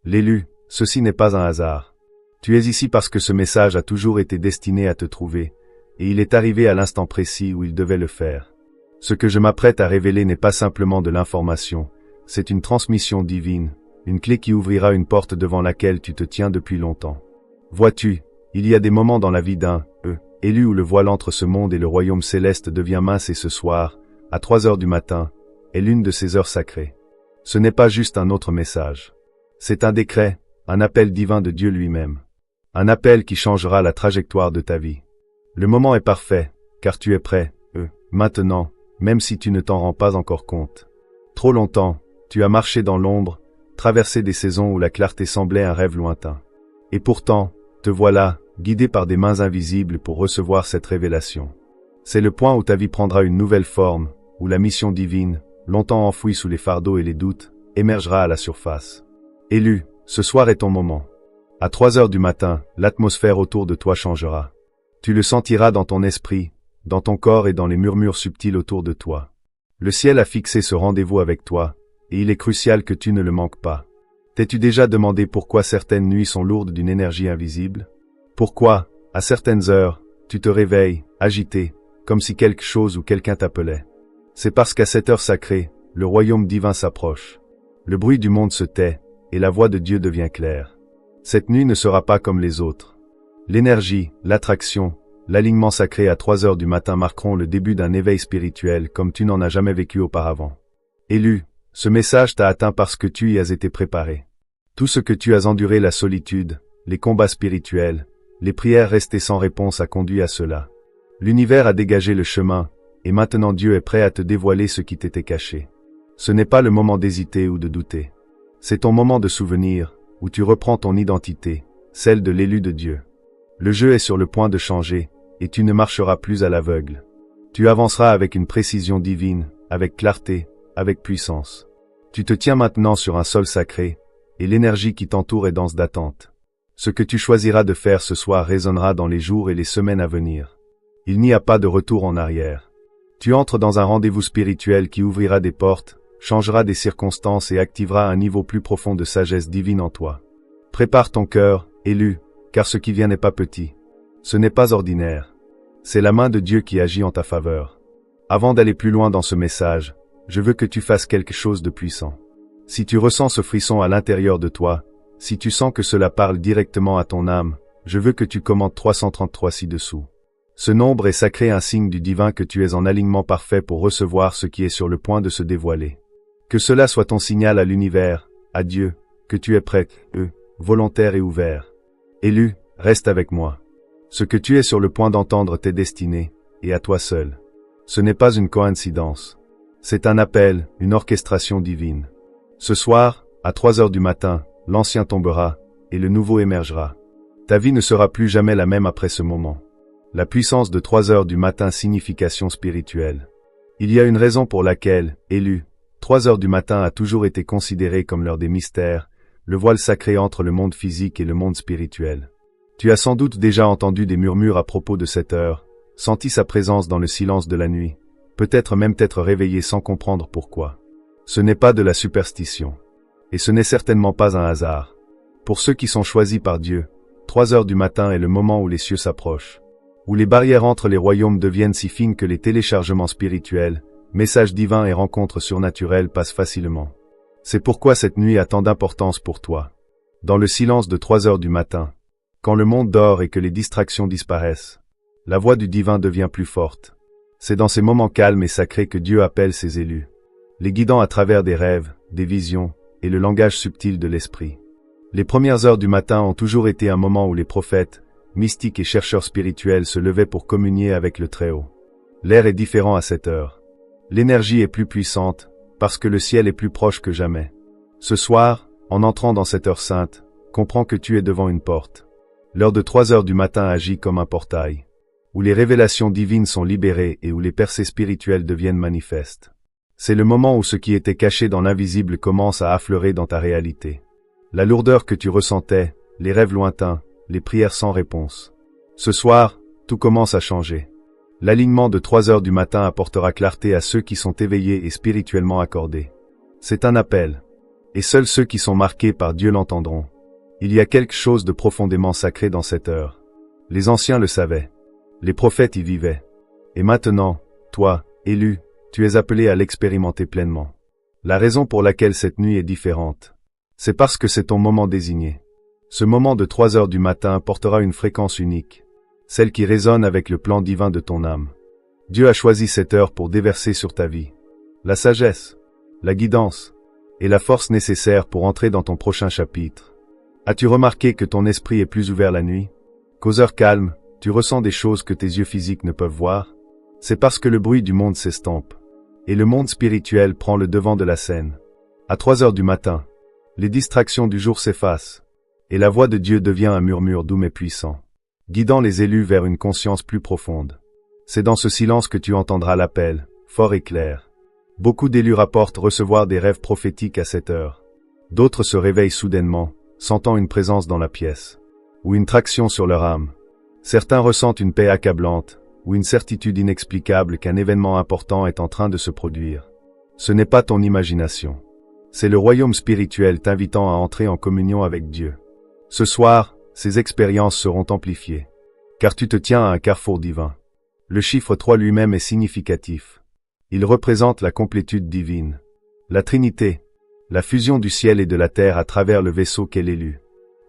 L'élu, ceci n'est pas un hasard. Tu es ici parce que ce message a toujours été destiné à te trouver, et il est arrivé à l'instant précis où il devait le faire. Ce que je m'apprête à révéler n'est pas simplement de l'information, c'est une transmission divine, une clé qui ouvrira une porte devant laquelle tu te tiens depuis longtemps. Vois-tu, il y a des moments dans la vie d'un élu où le voile entre ce monde et le royaume céleste devient mince et ce soir, à 3 heures du matin, est l'une de ces heures sacrées. Ce n'est pas juste un autre message. C'est un décret, un appel divin de Dieu lui-même. Un appel qui changera la trajectoire de ta vie. Le moment est parfait, car tu es prêt, maintenant, même si tu ne t'en rends pas encore compte. Trop longtemps, tu as marché dans l'ombre, traversé des saisons où la clarté semblait un rêve lointain. Et pourtant, te voilà, guidé par des mains invisibles pour recevoir cette révélation. C'est le point où ta vie prendra une nouvelle forme, où la mission divine, longtemps enfouie sous les fardeaux et les doutes, émergera à la surface. Élu, ce soir est ton moment. À 3 heures du matin, l'atmosphère autour de toi changera. Tu le sentiras dans ton esprit, dans ton corps et dans les murmures subtils autour de toi. Le ciel a fixé ce rendez-vous avec toi, et il est crucial que tu ne le manques pas. T'es-tu déjà demandé pourquoi certaines nuits sont lourdes d'une énergie invisible? Pourquoi, à certaines heures, tu te réveilles, agité, comme si quelque chose ou quelqu'un t'appelait? C'est parce qu'à cette heure sacrée, le royaume divin s'approche. Le bruit du monde se tait, et la voix de Dieu devient claire. Cette nuit ne sera pas comme les autres. L'énergie, l'attraction, l'alignement sacré à 3 heures du matin marqueront le début d'un éveil spirituel comme tu n'en as jamais vécu auparavant. Élu, ce message t'a atteint parce que tu y as été préparé. Tout ce que tu as enduré, la solitude, les combats spirituels, les prières restées sans réponse a conduit à cela. L'univers a dégagé le chemin, et maintenant Dieu est prêt à te dévoiler ce qui t'était caché. Ce n'est pas le moment d'hésiter ou de douter. C'est ton moment de souvenir, où tu reprends ton identité, celle de l'élu de Dieu. Le jeu est sur le point de changer, et tu ne marcheras plus à l'aveugle. Tu avanceras avec une précision divine, avec clarté, avec puissance. Tu te tiens maintenant sur un sol sacré, et l'énergie qui t'entoure est dense d'attente. Ce que tu choisiras de faire ce soir résonnera dans les jours et les semaines à venir. Il n'y a pas de retour en arrière. Tu entres dans un rendez-vous spirituel qui ouvrira des portes, changera des circonstances et activera un niveau plus profond de sagesse divine en toi. Prépare ton cœur, élu, car ce qui vient n'est pas petit. Ce n'est pas ordinaire. C'est la main de Dieu qui agit en ta faveur. Avant d'aller plus loin dans ce message, je veux que tu fasses quelque chose de puissant. Si tu ressens ce frisson à l'intérieur de toi, si tu sens que cela parle directement à ton âme, je veux que tu commentes 333 ci-dessous. Ce nombre est sacré, un signe du divin que tu es en alignement parfait pour recevoir ce qui est sur le point de se dévoiler. Que cela soit ton signal à l'univers, à Dieu, que tu es prêt, volontaire et ouvert. Élu, reste avec moi. Ce que tu es sur le point d'entendre t'est destiné, et à toi seul. Ce n'est pas une coïncidence. C'est un appel, une orchestration divine. Ce soir, à 3 heures du matin, l'ancien tombera, et le nouveau émergera. Ta vie ne sera plus jamais la même après ce moment. La puissance de 3 heures du matin, signification spirituelle. Il y a une raison pour laquelle, élu, 3 heures du matin a toujours été considéré comme l'heure des mystères, le voile sacré entre le monde physique et le monde spirituel. Tu as sans doute déjà entendu des murmures à propos de cette heure, senti sa présence dans le silence de la nuit, peut-être même t'être réveillé sans comprendre pourquoi. Ce n'est pas de la superstition. Et ce n'est certainement pas un hasard. Pour ceux qui sont choisis par Dieu, 3 heures du matin est le moment où les cieux s'approchent, où les barrières entre les royaumes deviennent si fines que les téléchargements spirituels, messages divins et rencontres surnaturelles passent facilement. C'est pourquoi cette nuit a tant d'importance pour toi. Dans le silence de 3 heures du matin, quand le monde dort et que les distractions disparaissent, la voix du divin devient plus forte. C'est dans ces moments calmes et sacrés que Dieu appelle ses élus, les guidant à travers des rêves, des visions, et le langage subtil de l'esprit. Les premières heures du matin ont toujours été un moment où les prophètes, mystiques et chercheurs spirituels se levaient pour communier avec le Très-Haut. L'air est différent à cette heure. L'énergie est plus puissante, parce que le ciel est plus proche que jamais. Ce soir, en entrant dans cette heure sainte, comprends que tu es devant une porte. L'heure de 3 heures du matin agit comme un portail, où les révélations divines sont libérées et où les percées spirituelles deviennent manifestes. C'est le moment où ce qui était caché dans l'invisible commence à affleurer dans ta réalité. La lourdeur que tu ressentais, les rêves lointains, les prières sans réponse. Ce soir, tout commence à changer. L'alignement de 3 heures du matin apportera clarté à ceux qui sont éveillés et spirituellement accordés. C'est un appel. Et seuls ceux qui sont marqués par Dieu l'entendront. Il y a quelque chose de profondément sacré dans cette heure. Les anciens le savaient. Les prophètes y vivaient. Et maintenant, toi, élu, tu es appelé à l'expérimenter pleinement. La raison pour laquelle cette nuit est différente, c'est parce que c'est ton moment désigné. Ce moment de 3 heures du matin portera une fréquence unique, celle qui résonne avec le plan divin de ton âme. Dieu a choisi cette heure pour déverser sur ta vie la sagesse, la guidance et la force nécessaires pour entrer dans ton prochain chapitre. As-tu remarqué que ton esprit est plus ouvert la nuit? Qu'aux heures calmes, tu ressens des choses que tes yeux physiques ne peuvent voir? C'est parce que le bruit du monde s'estompe, et le monde spirituel prend le devant de la scène. À 3 heures du matin, les distractions du jour s'effacent, et la voix de Dieu devient un murmure doux mais puissant, guidant les élus vers une conscience plus profonde. C'est dans ce silence que tu entendras l'appel, fort et clair. Beaucoup d'élus rapportent recevoir des rêves prophétiques à cette heure. D'autres se réveillent soudainement, sentant une présence dans la pièce, ou une traction sur leur âme. Certains ressentent une paix accablante, ou une certitude inexplicable qu'un événement important est en train de se produire. Ce n'est pas ton imagination. C'est le royaume spirituel t'invitant à entrer en communion avec Dieu. Ce soir, ces expériences seront amplifiées, car tu te tiens à un carrefour divin. Le chiffre 3 lui-même est significatif. Il représente la complétude divine, la Trinité, la fusion du ciel et de la terre à travers le vaisseau qu'est l'élu.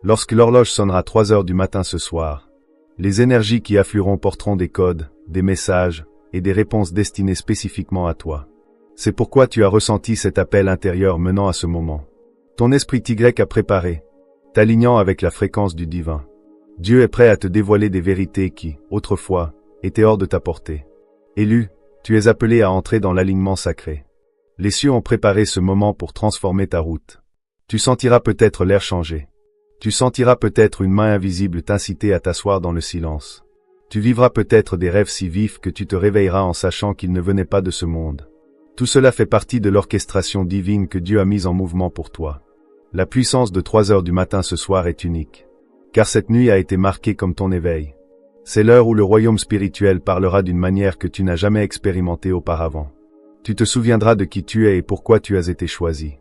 Lorsque l'horloge sonnera 3 heures du matin ce soir, les énergies qui afflueront porteront des codes, des messages et des réponses destinées spécifiquement à toi. C'est pourquoi tu as ressenti cet appel intérieur menant à ce moment. Ton esprit Y a préparé, t'alignant avec la fréquence du divin. Dieu est prêt à te dévoiler des vérités qui, autrefois, étaient hors de ta portée. Élu, tu es appelé à entrer dans l'alignement sacré. Les cieux ont préparé ce moment pour transformer ta route. Tu sentiras peut-être l'air changer. Tu sentiras peut-être une main invisible t'inciter à t'asseoir dans le silence. Tu vivras peut-être des rêves si vifs que tu te réveilleras en sachant qu'ils ne venaient pas de ce monde. Tout cela fait partie de l'orchestration divine que Dieu a mise en mouvement pour toi. La puissance de 3 heures du matin ce soir est unique. Car cette nuit a été marquée comme ton éveil. C'est l'heure où le royaume spirituel parlera d'une manière que tu n'as jamais expérimentée auparavant. Tu te souviendras de qui tu es et pourquoi tu as été choisi.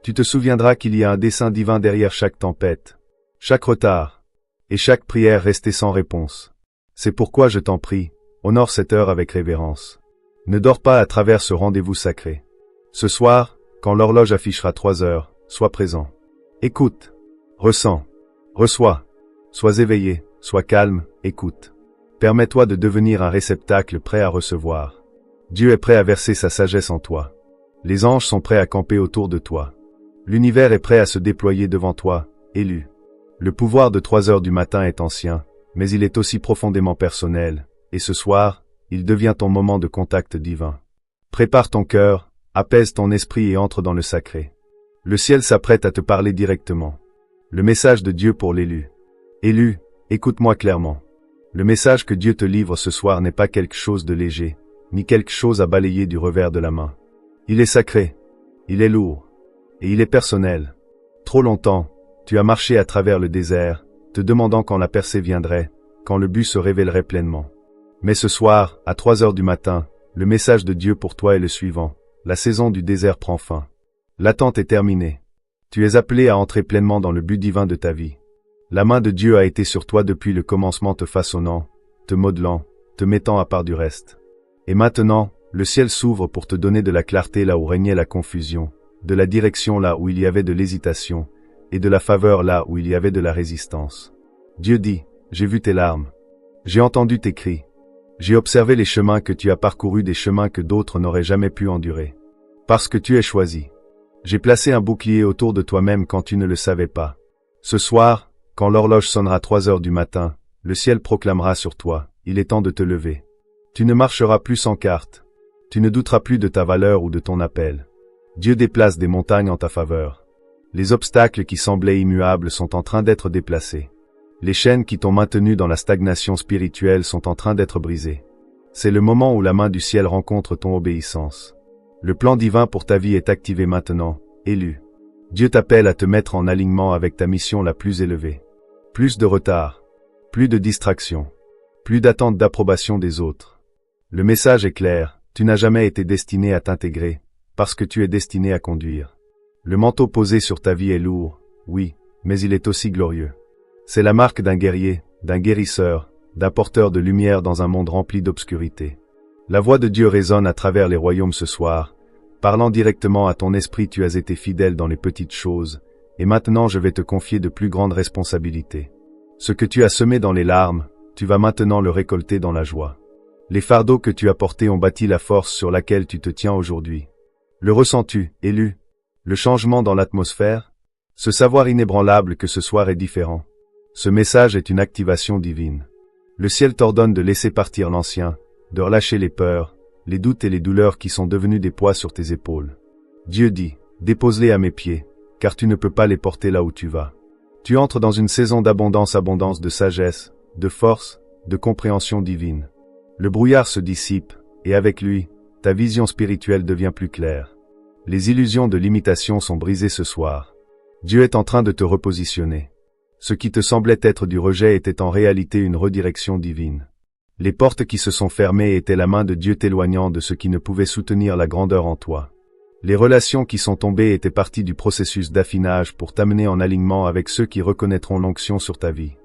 Tu te souviendras qu'il y a un dessein divin derrière chaque tempête, chaque retard, et chaque prière restée sans réponse. C'est pourquoi je t'en prie, honore cette heure avec révérence. Ne dors pas à travers ce rendez-vous sacré. Ce soir, quand l'horloge affichera 3 heures, sois présent. Écoute, ressens, reçois, sois éveillé, sois calme, écoute. Permets-toi de devenir un réceptacle prêt à recevoir. Dieu est prêt à verser sa sagesse en toi. Les anges sont prêts à camper autour de toi. L'univers est prêt à se déployer devant toi, élu. Le pouvoir de 3 heures du matin est ancien, mais il est aussi profondément personnel, et ce soir, il devient ton moment de contact divin. Prépare ton cœur, apaise ton esprit et entre dans le sacré. Le ciel s'apprête à te parler directement. Le message de Dieu pour l'élu. Élu, écoute-moi clairement. Le message que Dieu te livre ce soir n'est pas quelque chose de léger, ni quelque chose à balayer du revers de la main. Il est sacré, il est lourd, et il est personnel. Trop longtemps, tu as marché à travers le désert, te demandant quand la percée viendrait, quand le but se révélerait pleinement. Mais ce soir, à 3 heures du matin, le message de Dieu pour toi est le suivant. La saison du désert prend fin. L'attente est terminée. Tu es appelé à entrer pleinement dans le but divin de ta vie. La main de Dieu a été sur toi depuis le commencement te façonnant, te modelant, te mettant à part du reste. Et maintenant, le ciel s'ouvre pour te donner de la clarté là où régnait la confusion, de la direction là où il y avait de l'hésitation, et de la faveur là où il y avait de la résistance. Dieu dit, j'ai vu tes larmes. J'ai entendu tes cris. J'ai observé les chemins que tu as parcourus, des chemins que d'autres n'auraient jamais pu endurer. Parce que tu es choisi. J'ai placé un bouclier autour de toi-même quand tu ne le savais pas. Ce soir, quand l'horloge sonnera 3 heures du matin, le ciel proclamera sur toi, il est temps de te lever. Tu ne marcheras plus sans carte. Tu ne douteras plus de ta valeur ou de ton appel. Dieu déplace des montagnes en ta faveur. Les obstacles qui semblaient immuables sont en train d'être déplacés. Les chaînes qui t'ont maintenu dans la stagnation spirituelle sont en train d'être brisées. C'est le moment où la main du ciel rencontre ton obéissance. Le plan divin pour ta vie est activé maintenant, élu. Dieu t'appelle à te mettre en alignement avec ta mission la plus élevée. Plus de retard, plus de distraction, plus d'attente d'approbation des autres. Le message est clair, tu n'as jamais été destiné à t'intégrer, parce que tu es destiné à conduire. Le manteau posé sur ta vie est lourd, oui, mais il est aussi glorieux. C'est la marque d'un guerrier, d'un guérisseur, d'un porteur de lumière dans un monde rempli d'obscurité. La voix de Dieu résonne à travers les royaumes ce soir. Parlant directement à ton esprit, tu as été fidèle dans les petites choses, et maintenant je vais te confier de plus grandes responsabilités. Ce que tu as semé dans les larmes, tu vas maintenant le récolter dans la joie. Les fardeaux que tu as portés ont bâti la force sur laquelle tu te tiens aujourd'hui. Le ressens-tu, élu? Le changement dans l'atmosphère? Ce savoir inébranlable que ce soir est différent. Ce message est une activation divine. Le ciel t'ordonne de laisser partir l'ancien, de relâcher les peurs, les doutes et les douleurs qui sont devenus des poids sur tes épaules. Dieu dit, dépose-les à mes pieds, car tu ne peux pas les porter là où tu vas. Tu entres dans une saison d'abondance, abondance de sagesse, de force, de compréhension divine. Le brouillard se dissipe, et avec lui, ta vision spirituelle devient plus claire. Les illusions de l'imitation sont brisées ce soir. Dieu est en train de te repositionner. Ce qui te semblait être du rejet était en réalité une redirection divine. Les portes qui se sont fermées étaient la main de Dieu t'éloignant de ce qui ne pouvait soutenir la grandeur en toi. Les relations qui sont tombées étaient partie du processus d'affinage pour t'amener en alignement avec ceux qui reconnaîtront l'onction sur ta vie.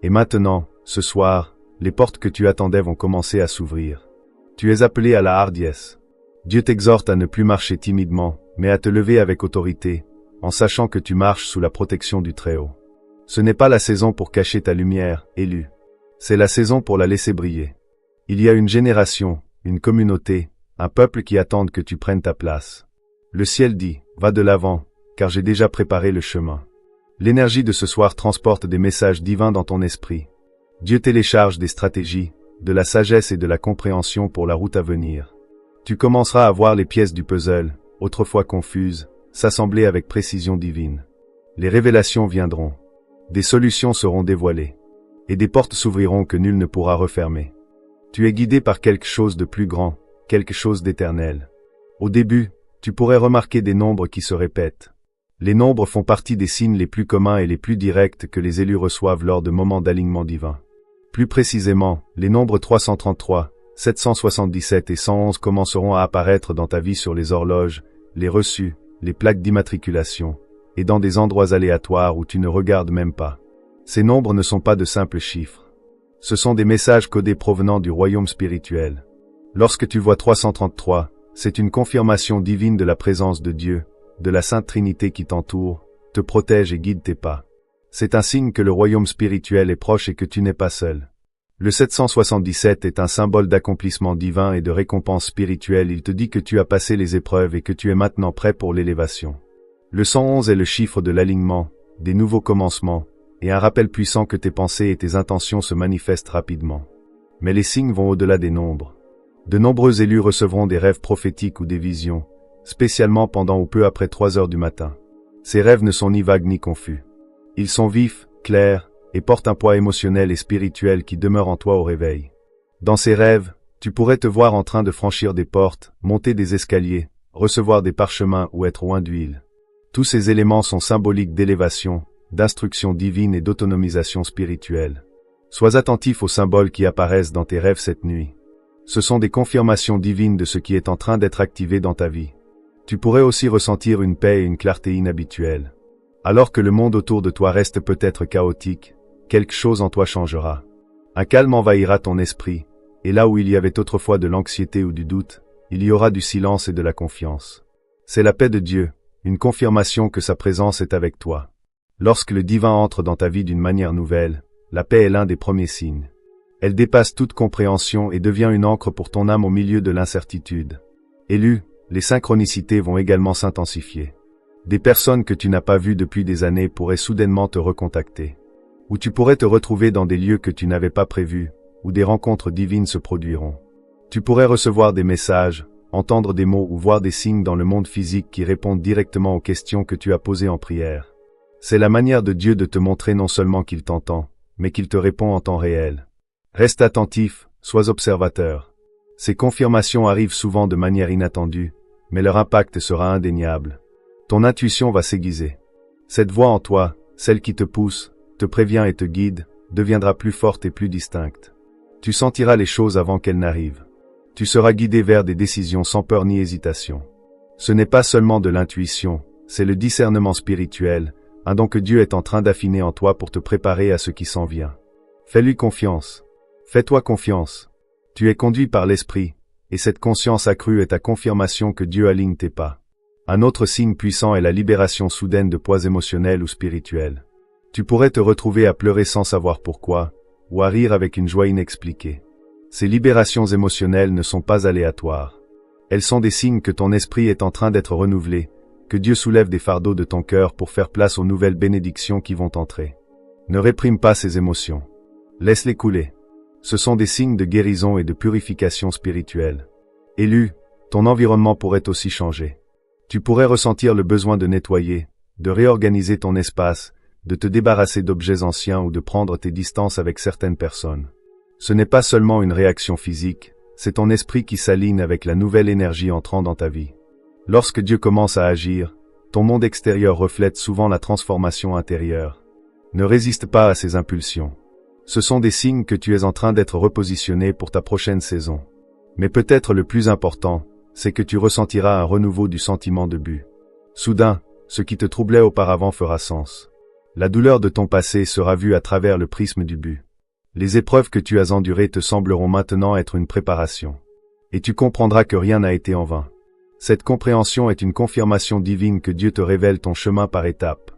Et maintenant, ce soir, les portes que tu attendais vont commencer à s'ouvrir. Tu es appelé à la hardiesse. Dieu t'exhorte à ne plus marcher timidement, mais à te lever avec autorité, en sachant que tu marches sous la protection du Très-Haut. Ce n'est pas la saison pour cacher ta lumière, élu. C'est la saison pour la laisser briller. Il y a une génération, une communauté, un peuple qui attendent que tu prennes ta place. Le ciel dit, va de l'avant, car j'ai déjà préparé le chemin. L'énergie de ce soir transporte des messages divins dans ton esprit. Dieu télécharge des stratégies, de la sagesse et de la compréhension pour la route à venir. Tu commenceras à voir les pièces du puzzle, autrefois confuses, s'assembler avec précision divine. Les révélations viendront. Des solutions seront dévoilées. Et des portes s'ouvriront que nul ne pourra refermer. Tu es guidé par quelque chose de plus grand, quelque chose d'éternel. Au début, tu pourrais remarquer des nombres qui se répètent. Les nombres font partie des signes les plus communs et les plus directs que les élus reçoivent lors de moments d'alignement divin. Plus précisément, les nombres 333, 777 et 111 commenceront à apparaître dans ta vie sur les horloges, les reçus, les plaques d'immatriculation, et dans des endroits aléatoires où tu ne regardes même pas. Ces nombres ne sont pas de simples chiffres. Ce sont des messages codés provenant du royaume spirituel. Lorsque tu vois 333, c'est une confirmation divine de la présence de Dieu, de la Sainte Trinité qui t'entoure, te protège et guide tes pas. C'est un signe que le royaume spirituel est proche et que tu n'es pas seul. Le 777 est un symbole d'accomplissement divin et de récompense spirituelle. Il te dit que tu as passé les épreuves et que tu es maintenant prêt pour l'élévation. Le 111 est le chiffre de l'alignement, des nouveaux commencements, et un rappel puissant que tes pensées et tes intentions se manifestent rapidement. Mais les signes vont au-delà des nombres. De nombreux élus recevront des rêves prophétiques ou des visions, spécialement pendant ou peu après 3 heures du matin. Ces rêves ne sont ni vagues ni confus. Ils sont vifs, clairs, et portent un poids émotionnel et spirituel qui demeure en toi au réveil. Dans ces rêves, tu pourrais te voir en train de franchir des portes, monter des escaliers, recevoir des parchemins ou être oint d'huile. Tous ces éléments sont symboliques d'élévation, d'instruction divine et d'autonomisation spirituelle. Sois attentif aux symboles qui apparaissent dans tes rêves cette nuit. Ce sont des confirmations divines de ce qui est en train d'être activé dans ta vie. Tu pourrais aussi ressentir une paix et une clarté inhabituelles. Alors que le monde autour de toi reste peut-être chaotique, quelque chose en toi changera. Un calme envahira ton esprit, et là où il y avait autrefois de l'anxiété ou du doute, il y aura du silence et de la confiance. C'est la paix de Dieu, une confirmation que sa présence est avec toi. Lorsque le divin entre dans ta vie d'une manière nouvelle, la paix est l'un des premiers signes. Elle dépasse toute compréhension et devient une ancre pour ton âme au milieu de l'incertitude. Élu, les synchronicités vont également s'intensifier. Des personnes que tu n'as pas vues depuis des années pourraient soudainement te recontacter. Ou tu pourrais te retrouver dans des lieux que tu n'avais pas prévus, où des rencontres divines se produiront. Tu pourrais recevoir des messages, entendre des mots ou voir des signes dans le monde physique qui répondent directement aux questions que tu as posées en prière. C'est la manière de Dieu de te montrer non seulement qu'il t'entend, mais qu'il te répond en temps réel. Reste attentif, sois observateur. Ces confirmations arrivent souvent de manière inattendue, mais leur impact sera indéniable. Ton intuition va s'aiguiser. Cette voix en toi, celle qui te pousse, te prévient et te guide, deviendra plus forte et plus distincte. Tu sentiras les choses avant qu'elles n'arrivent. Tu seras guidé vers des décisions sans peur ni hésitation. Ce n'est pas seulement de l'intuition, c'est le discernement spirituel, un don que Dieu est en train d'affiner en toi pour te préparer à ce qui s'en vient. Fais-lui confiance. Fais-toi confiance. Tu es conduit par l'Esprit, et cette conscience accrue est ta confirmation que Dieu aligne tes pas. Un autre signe puissant est la libération soudaine de poids émotionnels ou spirituels. Tu pourrais te retrouver à pleurer sans savoir pourquoi, ou à rire avec une joie inexpliquée. Ces libérations émotionnelles ne sont pas aléatoires. Elles sont des signes que ton esprit est en train d'être renouvelé, que Dieu soulève des fardeaux de ton cœur pour faire place aux nouvelles bénédictions qui vont entrer. Ne réprime pas ces émotions. Laisse-les couler. Ce sont des signes de guérison et de purification spirituelle. Élu, ton environnement pourrait aussi changer. Tu pourrais ressentir le besoin de nettoyer, de réorganiser ton espace, de te débarrasser d'objets anciens ou de prendre tes distances avec certaines personnes. Ce n'est pas seulement une réaction physique, c'est ton esprit qui s'aligne avec la nouvelle énergie entrant dans ta vie. Lorsque Dieu commence à agir, ton monde extérieur reflète souvent la transformation intérieure. Ne résiste pas à ces impulsions. Ce sont des signes que tu es en train d'être repositionné pour ta prochaine saison. Mais peut-être le plus important, c'est que tu ressentiras un renouveau du sentiment de but. Soudain, ce qui te troublait auparavant fera sens. La douleur de ton passé sera vue à travers le prisme du but. Les épreuves que tu as endurées te sembleront maintenant être une préparation. Et tu comprendras que rien n'a été en vain. Cette compréhension est une confirmation divine que Dieu te révèle ton chemin par étapes.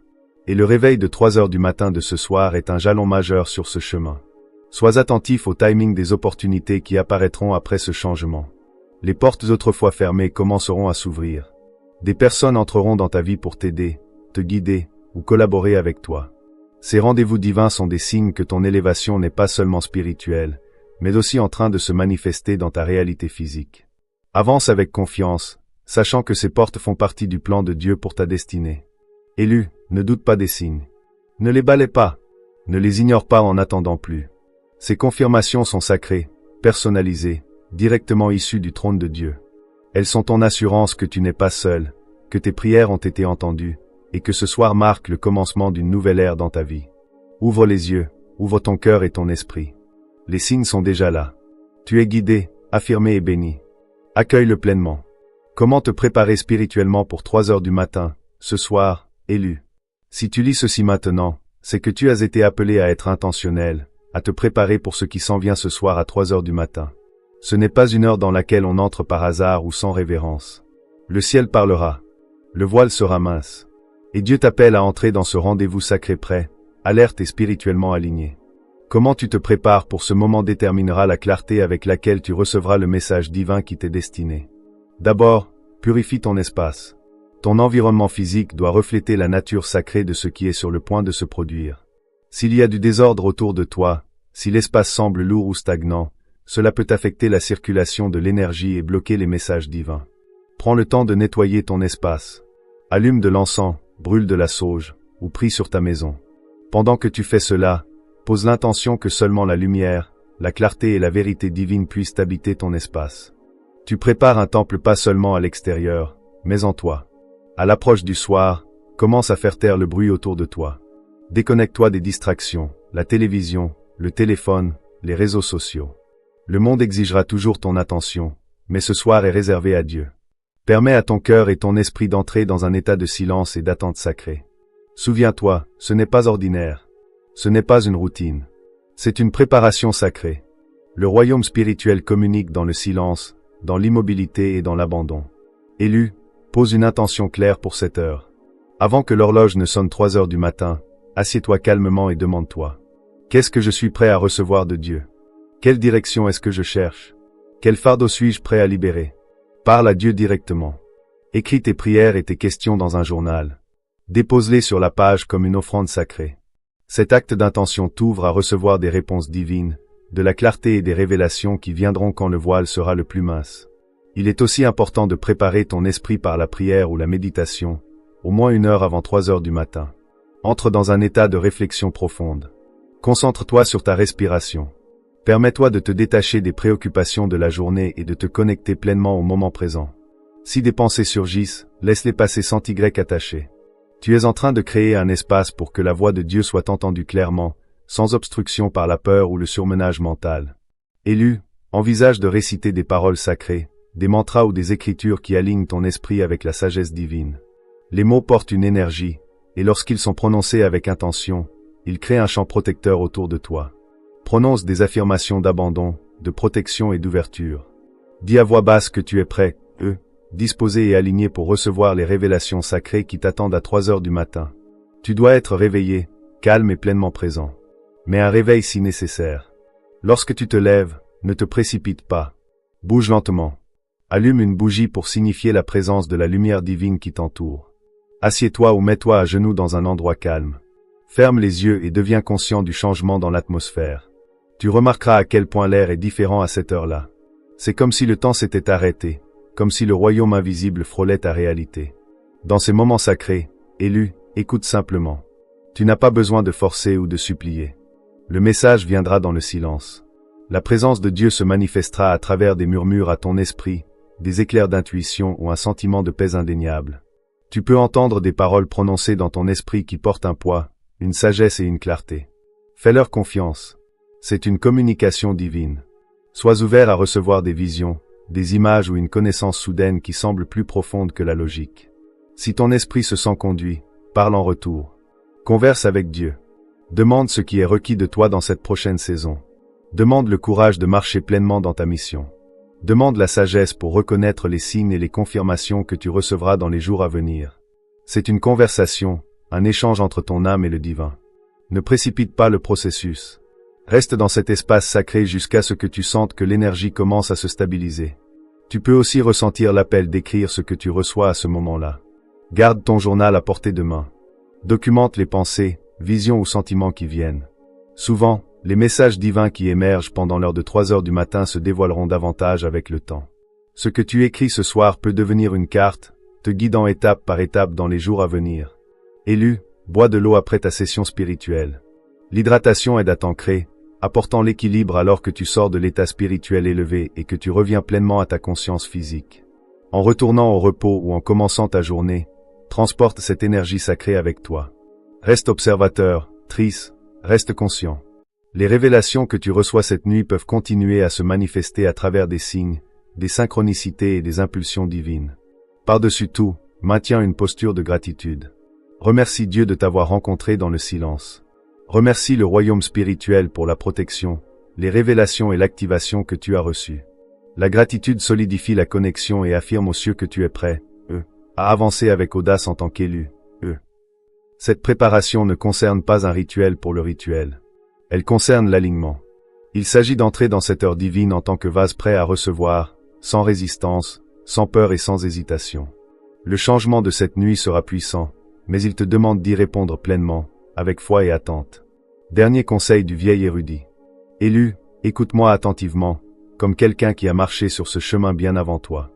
Et le réveil de 3 heures du matin de ce soir est un jalon majeur sur ce chemin. Sois attentif au timing des opportunités qui apparaîtront après ce changement. Les portes autrefois fermées commenceront à s'ouvrir. Des personnes entreront dans ta vie pour t'aider, te guider ou collaborer avec toi. Ces rendez-vous divins sont des signes que ton élévation n'est pas seulement spirituelle, mais aussi en train de se manifester dans ta réalité physique. Avance avec confiance, sachant que ces portes font partie du plan de Dieu pour ta destinée. Élu, ne doute pas des signes. Ne les balaie pas. Ne les ignore pas en n'attendant plus. Ces confirmations sont sacrées, personnalisées, directement issues du trône de Dieu. Elles sont ton assurance que tu n'es pas seul, que tes prières ont été entendues, et que ce soir marque le commencement d'une nouvelle ère dans ta vie. Ouvre les yeux, ouvre ton cœur et ton esprit. Les signes sont déjà là. Tu es guidé, affirmé et béni. Accueille-le pleinement. Comment te préparer spirituellement pour 3 heures du matin, ce soir, élu? Si tu lis ceci maintenant, c'est que tu as été appelé à être intentionnel, à te préparer pour ce qui s'en vient ce soir à 3 heures du matin. Ce n'est pas une heure dans laquelle on entre par hasard ou sans révérence. Le ciel parlera. Le voile sera mince. Et Dieu t'appelle à entrer dans ce rendez-vous sacré prêt, alerte et spirituellement aligné. Comment tu te prépares pour ce moment déterminera la clarté avec laquelle tu recevras le message divin qui t'est destiné. D'abord, purifie ton espace. Ton environnement physique doit refléter la nature sacrée de ce qui est sur le point de se produire. S'il y a du désordre autour de toi, si l'espace semble lourd ou stagnant, cela peut affecter la circulation de l'énergie et bloquer les messages divins. Prends le temps de nettoyer ton espace. Allume de l'encens, brûle de la sauge, ou prie sur ta maison. Pendant que tu fais cela, pose l'intention que seulement la lumière, la clarté et la vérité divine puissent habiter ton espace. Tu prépares un temple pas seulement à l'extérieur, mais en toi. À l'approche du soir, commence à faire taire le bruit autour de toi. Déconnecte-toi des distractions, la télévision, le téléphone, les réseaux sociaux. Le monde exigera toujours ton attention, mais ce soir est réservé à Dieu. Permets à ton cœur et ton esprit d'entrer dans un état de silence et d'attente sacrée. Souviens-toi, ce n'est pas ordinaire. Ce n'est pas une routine. C'est une préparation sacrée. Le royaume spirituel communique dans le silence, dans l'immobilité et dans l'abandon. Élu, pose une intention claire pour cette heure. Avant que l'horloge ne sonne 3 heures du matin, assieds-toi calmement et demande-toi. Qu'est-ce que je suis prêt à recevoir de Dieu? Quelle direction est-ce que je cherche? Quel fardeau suis-je prêt à libérer? Parle à Dieu directement. Écris tes prières et tes questions dans un journal. Dépose-les sur la page comme une offrande sacrée. Cet acte d'intention t'ouvre à recevoir des réponses divines, de la clarté et des révélations qui viendront quand le voile sera le plus mince. Il est aussi important de préparer ton esprit par la prière ou la méditation, au moins 1 heure avant 3 heures du matin. Entre dans un état de réflexion profonde. Concentre-toi sur ta respiration. Permets-toi de te détacher des préoccupations de la journée et de te connecter pleinement au moment présent. Si des pensées surgissent, laisse-les passer sans t'y attacher. Tu es en train de créer un espace pour que la voix de Dieu soit entendue clairement, sans obstruction par la peur ou le surmenage mental. Élu, envisage de réciter des paroles sacrées, des mantras ou des écritures qui alignent ton esprit avec la sagesse divine. Les mots portent une énergie, et lorsqu'ils sont prononcés avec intention, ils créent un champ protecteur autour de toi. Prononce des affirmations d'abandon, de protection et d'ouverture. Dis à voix basse que tu es prêt, disposé et aligné pour recevoir les révélations sacrées qui t'attendent à 3 heures du matin. Tu dois être réveillé, calme et pleinement présent. Mais un réveil si nécessaire. Lorsque tu te lèves, ne te précipite pas. Bouge lentement. Allume une bougie pour signifier la présence de la lumière divine qui t'entoure. Assieds-toi ou mets-toi à genoux dans un endroit calme. Ferme les yeux et deviens conscient du changement dans l'atmosphère. Tu remarqueras à quel point l'air est différent à cette heure-là. C'est comme si le temps s'était arrêté, comme si le royaume invisible frôlait ta réalité. Dans ces moments sacrés, élu, écoute simplement. Tu n'as pas besoin de forcer ou de supplier. Le message viendra dans le silence. La présence de Dieu se manifestera à travers des murmures à ton esprit, des éclairs d'intuition ou un sentiment de paix indéniable. Tu peux entendre des paroles prononcées dans ton esprit qui portent un poids, une sagesse et une clarté. Fais-leur confiance. C'est une communication divine. Sois ouvert à recevoir des visions, des images ou une connaissance soudaine qui semble plus profonde que la logique. Si ton esprit se sent conduit, parle en retour. Converse avec Dieu. Demande ce qui est requis de toi dans cette prochaine saison. Demande le courage de marcher pleinement dans ta mission. Demande la sagesse pour reconnaître les signes et les confirmations que tu recevras dans les jours à venir. C'est une conversation, un échange entre ton âme et le divin. Ne précipite pas le processus. Reste dans cet espace sacré jusqu'à ce que tu sentes que l'énergie commence à se stabiliser. Tu peux aussi ressentir l'appel d'écrire ce que tu reçois à ce moment-là. Garde ton journal à portée de main. Documente les pensées, visions ou sentiments qui viennent. Souvent, les messages divins qui émergent pendant l'heure de 3 heures du matin se dévoileront davantage avec le temps. Ce que tu écris ce soir peut devenir une carte, te guidant étape par étape dans les jours à venir. Élu, bois de l'eau après ta session spirituelle. L'hydratation aide à t'ancrer, apportant l'équilibre alors que tu sors de l'état spirituel élevé et que tu reviens pleinement à ta conscience physique. En retournant au repos ou en commençant ta journée, transporte cette énergie sacrée avec toi. Reste observateur, Tris, reste conscient. Les révélations que tu reçois cette nuit peuvent continuer à se manifester à travers des signes, des synchronicités et des impulsions divines. Par-dessus tout, maintiens une posture de gratitude. Remercie Dieu de t'avoir rencontré dans le silence. Remercie le royaume spirituel pour la protection, les révélations et l'activation que tu as reçues. La gratitude solidifie la connexion et affirme aux cieux que tu es prêt, à avancer avec audace en tant qu'élu, Cette préparation ne concerne pas un rituel pour le rituel. Elle concerne l'alignement. Il s'agit d'entrer dans cette heure divine en tant que vase prêt à recevoir, sans résistance, sans peur et sans hésitation. Le changement de cette nuit sera puissant, mais il te demande d'y répondre pleinement, avec foi et attente. Dernier conseil du vieil érudit. Élu, écoute-moi attentivement, comme quelqu'un qui a marché sur ce chemin bien avant toi.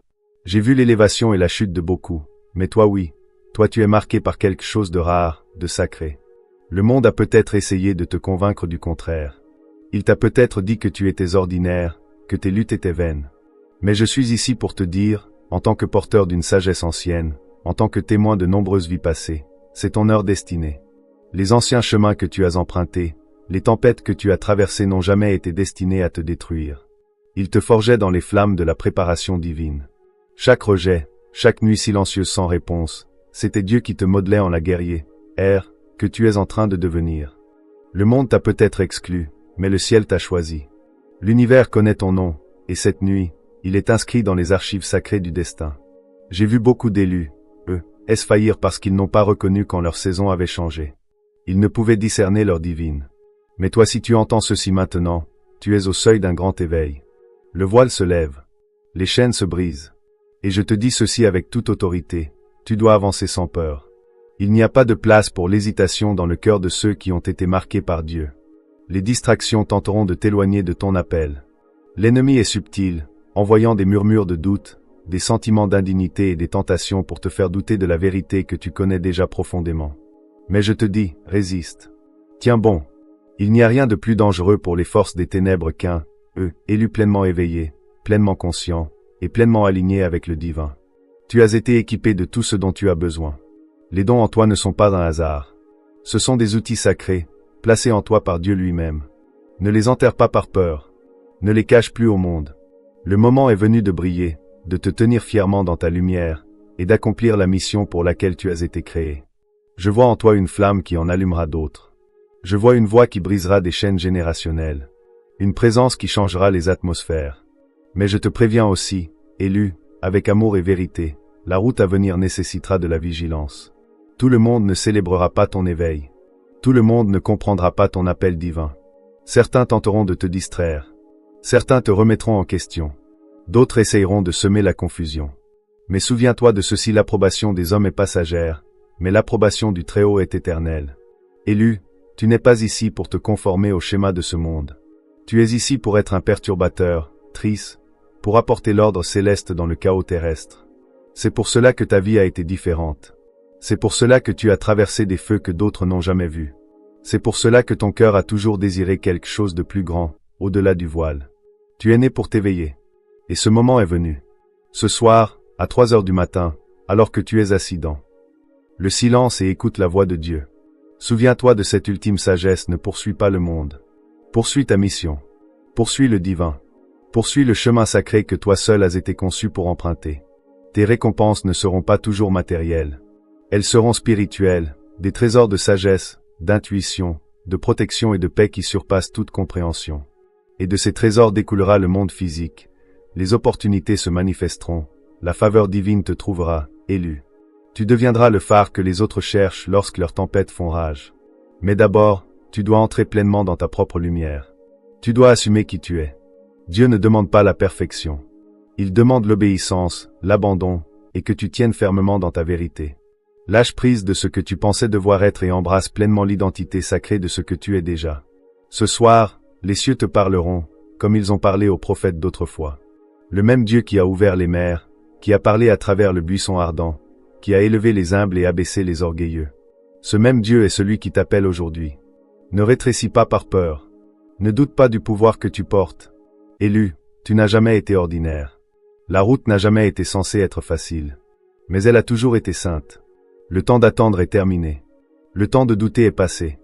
J'ai vu l'élévation et la chute de beaucoup, mais toi oui, toi tu es marqué par quelque chose de rare, de sacré. Le monde a peut-être essayé de te convaincre du contraire. Il t'a peut-être dit que tu étais ordinaire, que tes luttes étaient vaines. Mais je suis ici pour te dire, en tant que porteur d'une sagesse ancienne, en tant que témoin de nombreuses vies passées, c'est ton heure destinée. Les anciens chemins que tu as empruntés, les tempêtes que tu as traversées n'ont jamais été destinées à te détruire. Ils te forgeaient dans les flammes de la préparation divine. Chaque rejet, chaque nuit silencieuse sans réponse, c'était Dieu qui te modelait en la guerrier, que tu es en train de devenir. Le monde t'a peut-être exclu, mais le ciel t'a choisi. L'univers connaît ton nom, et cette nuit, il est inscrit dans les archives sacrées du destin. J'ai vu beaucoup d'élus, faillir parce qu'ils n'ont pas reconnu quand leur saison avait changé. Ils ne pouvaient discerner leur divine. Mais toi si tu entends ceci maintenant, tu es au seuil d'un grand éveil. Le voile se lève. Les chaînes se brisent. Et je te dis ceci avec toute autorité, tu dois avancer sans peur. Il n'y a pas de place pour l'hésitation dans le cœur de ceux qui ont été marqués par Dieu. Les distractions tenteront de t'éloigner de ton appel. L'ennemi est subtil, envoyant des murmures de doute, des sentiments d'indignité et des tentations pour te faire douter de la vérité que tu connais déjà profondément. Mais je te dis, résiste. Tiens bon. Il n'y a rien de plus dangereux pour les forces des ténèbres qu'un, élu pleinement éveillé, pleinement conscient, et pleinement aligné avec le divin. Tu as été équipé de tout ce dont tu as besoin. Les dons en toi ne sont pas un hasard. Ce sont des outils sacrés, placés en toi par Dieu lui-même. Ne les enterre pas par peur. Ne les cache plus au monde. Le moment est venu de briller, de te tenir fièrement dans ta lumière, et d'accomplir la mission pour laquelle tu as été créé. Je vois en toi une flamme qui en allumera d'autres. Je vois une voix qui brisera des chaînes générationnelles. Une présence qui changera les atmosphères. Mais je te préviens aussi, élu, avec amour et vérité, la route à venir nécessitera de la vigilance. Tout le monde ne célébrera pas ton éveil. Tout le monde ne comprendra pas ton appel divin. Certains tenteront de te distraire. Certains te remettront en question. D'autres essayeront de semer la confusion. Mais souviens-toi de ceci, l'approbation des hommes est passagère, mais l'approbation du Très-Haut est éternelle. Élu, tu n'es pas ici pour te conformer au schéma de ce monde. Tu es ici pour être un perturbateur, trice, pour apporter l'ordre céleste dans le chaos terrestre. C'est pour cela que ta vie a été différente. C'est pour cela que tu as traversé des feux que d'autres n'ont jamais vus. C'est pour cela que ton cœur a toujours désiré quelque chose de plus grand, au-delà du voile. Tu es né pour t'éveiller. Et ce moment est venu. Ce soir, à 3 heures du matin, alors que tu es assis dans le silence et écoute la voix de Dieu. Souviens-toi de cette ultime sagesse, ne poursuis pas le monde. Poursuis ta mission. Poursuis le divin. Poursuis le chemin sacré que toi seul as été conçu pour emprunter. Tes récompenses ne seront pas toujours matérielles. Elles seront spirituelles, des trésors de sagesse, d'intuition, de protection et de paix qui surpassent toute compréhension. Et de ces trésors découlera le monde physique. Les opportunités se manifesteront. La faveur divine te trouvera, élu. Tu deviendras le phare que les autres cherchent lorsque leurs tempêtes font rage. Mais d'abord, tu dois entrer pleinement dans ta propre lumière. Tu dois assumer qui tu es. Dieu ne demande pas la perfection. Il demande l'obéissance, l'abandon, et que tu tiennes fermement dans ta vérité. Lâche prise de ce que tu pensais devoir être et embrasse pleinement l'identité sacrée de ce que tu es déjà. Ce soir, les cieux te parleront, comme ils ont parlé aux prophètes d'autrefois. Le même Dieu qui a ouvert les mers, qui a parlé à travers le buisson ardent, qui a élevé les humbles et abaissé les orgueilleux. Ce même Dieu est celui qui t'appelle aujourd'hui. Ne rétrécis pas par peur. Ne doute pas du pouvoir que tu portes. Élu, tu n'as jamais été ordinaire. La route n'a jamais été censée être facile. Mais elle a toujours été sainte. Le temps d'attendre est terminé. Le temps de douter est passé.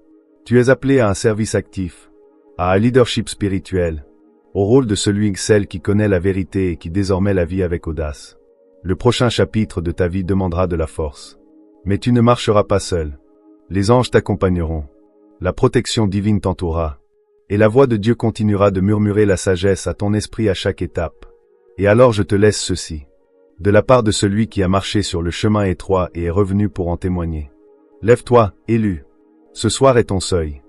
Tu es appelé à un service actif, à un leadership spirituel, au rôle de celui ou celle qui connaît la vérité et qui désormais la vit avec audace. Le prochain chapitre de ta vie demandera de la force. Mais tu ne marcheras pas seul. Les anges t'accompagneront. La protection divine t'entourera. Et la voix de Dieu continuera de murmurer la sagesse à ton esprit à chaque étape. Et alors je te laisse ceci. De la part de celui qui a marché sur le chemin étroit et est revenu pour en témoigner. Lève-toi, élu. Ce soir est ton seuil.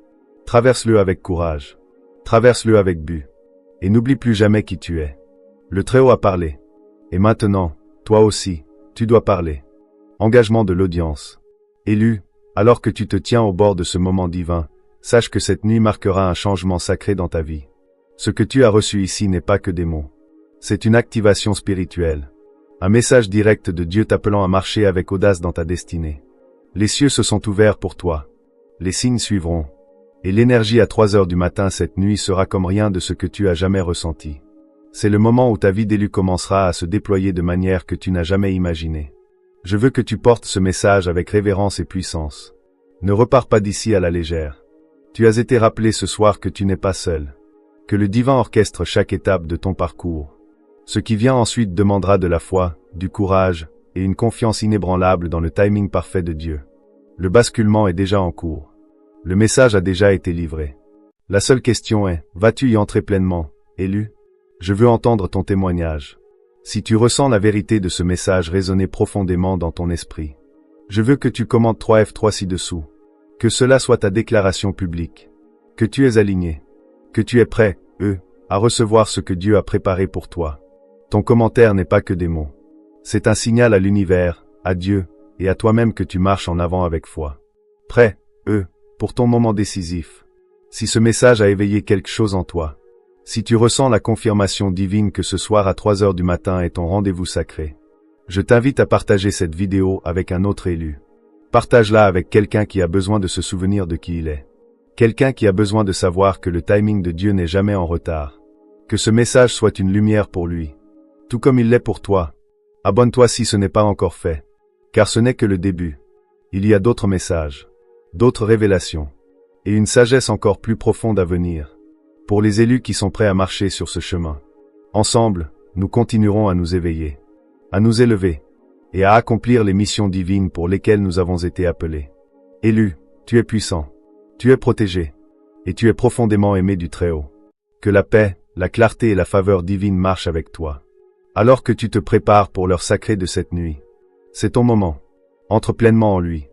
Traverse-le avec courage. Traverse-le avec but. Et n'oublie plus jamais qui tu es. Le Très-Haut a parlé. Et maintenant, toi aussi, tu dois parler. Engagement de l'audience. Élu, alors que tu te tiens au bord de ce moment divin, sache que cette nuit marquera un changement sacré dans ta vie. Ce que tu as reçu ici n'est pas que des mots. C'est une activation spirituelle. Un message direct de Dieu t'appelant à marcher avec audace dans ta destinée. Les cieux se sont ouverts pour toi. Les signes suivront. Et l'énergie à 3 heures du matin cette nuit sera comme rien de ce que tu as jamais ressenti. C'est le moment où ta vie d'élu commencera à se déployer de manière que tu n'as jamais imaginée. Je veux que tu portes ce message avec révérence et puissance. Ne repars pas d'ici à la légère. Tu as été rappelé ce soir que tu n'es pas seul. Que le divin orchestre chaque étape de ton parcours. Ce qui vient ensuite demandera de la foi, du courage, et une confiance inébranlable dans le timing parfait de Dieu. Le basculement est déjà en cours. Le message a déjà été livré. La seule question est, vas-tu y entrer pleinement, élu? Je veux entendre ton témoignage. Si tu ressens la vérité de ce message résonner profondément dans ton esprit, je veux que tu commentes 3F3 ci-dessous. Que cela soit ta déclaration publique. Que tu es aligné. Que tu es prêt, à recevoir ce que Dieu a préparé pour toi. Ton commentaire n'est pas que des mots. C'est un signal à l'univers, à Dieu, et à toi-même que tu marches en avant avec foi. Prêt, pour ton moment décisif. Si ce message a éveillé quelque chose en toi, si tu ressens la confirmation divine que ce soir à 3 heures du matin est ton rendez-vous sacré, je t'invite à partager cette vidéo avec un autre élu. Partage-la avec quelqu'un qui a besoin de se souvenir de qui il est. Quelqu'un qui a besoin de savoir que le timing de Dieu n'est jamais en retard. Que ce message soit une lumière pour lui. Tout comme il l'est pour toi. Abonne-toi si ce n'est pas encore fait. Car ce n'est que le début. Il y a d'autres messages, d'autres révélations, et une sagesse encore plus profonde à venir. Pour les élus qui sont prêts à marcher sur ce chemin. Ensemble, nous continuerons à nous éveiller, à nous élever, et à accomplir les missions divines pour lesquelles nous avons été appelés. Élu, tu es puissant, tu es protégé, et tu es profondément aimé du Très-Haut. Que la paix, la clarté et la faveur divine marchent avec toi. Alors que tu te prépares pour l'heure sacrée de cette nuit, c'est ton moment. Entre pleinement en lui,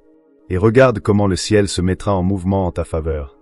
et regarde comment le ciel se mettra en mouvement en ta faveur.